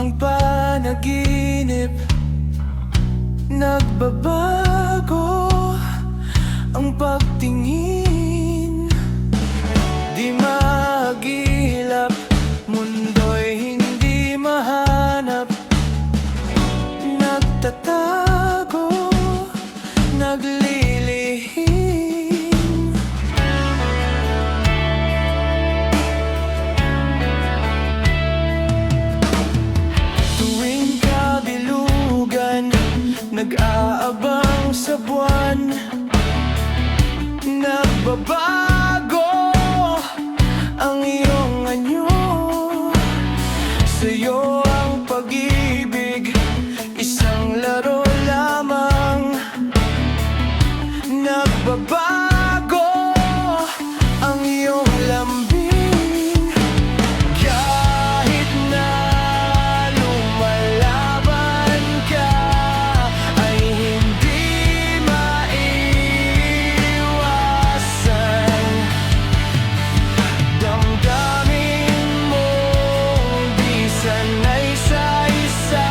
ang panaginip. Nagbabago ang pagtingin, di magilap, mundo'y hindi mahanap. Nagtatago, naglilihim. Tuwing kabilugan, nag-aabang sa buwan. Nagbabago ang iyong anyo. Sa'yo ang pag-ibig, isang laro lamang. Nagbabago ang iyong lambing. Kahit na lumalaban ka, ay hindi maiwasan. Damdamin mong di sanay sa isa,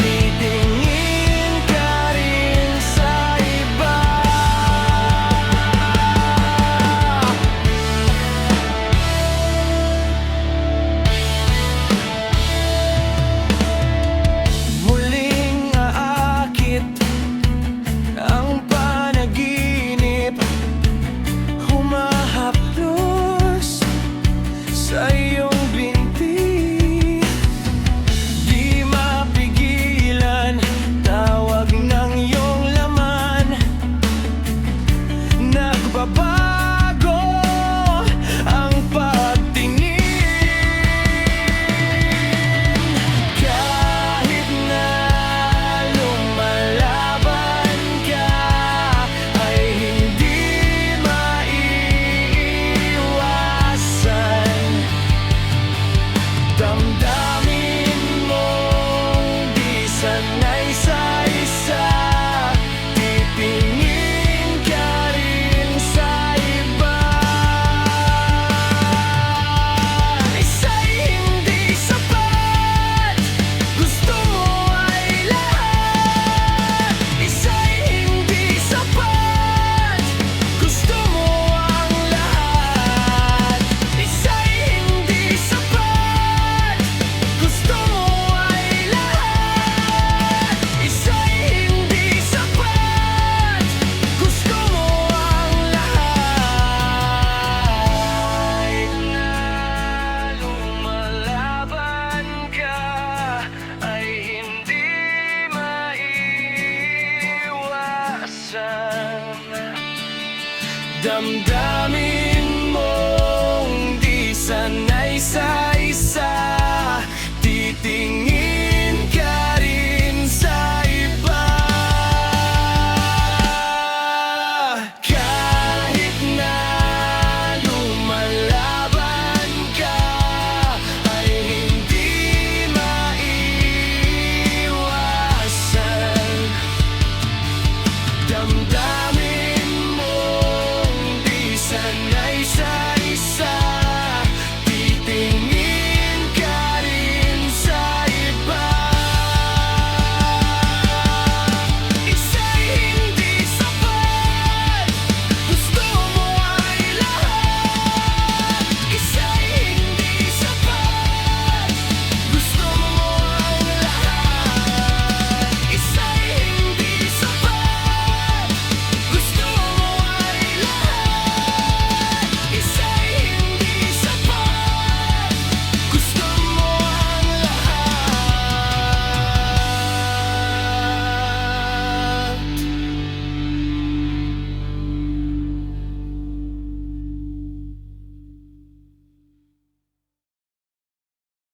titingin ka rin sa iba. Muling aakit ang panaginip, humahaplos sa iyong binti. Di mapigilan, tawag ng iyong laman. Nagbabago ang pagtingin. Kahit na lumalaban ka, ay hindi maiiwasan. Damdamin mong di sanay sa isa, titingin ka rin sa iba. Isa'y hindi sapat, gusto mo ay lahat. Isa'y hindi sapat, gusto mo ang lahat. Isa'y hindi sapat, gusto mo ay lahat. Isa'y hindi sapat, gusto mo ang lahat. Na lumalaban ka, ay hindi maiiwasan. Damdamin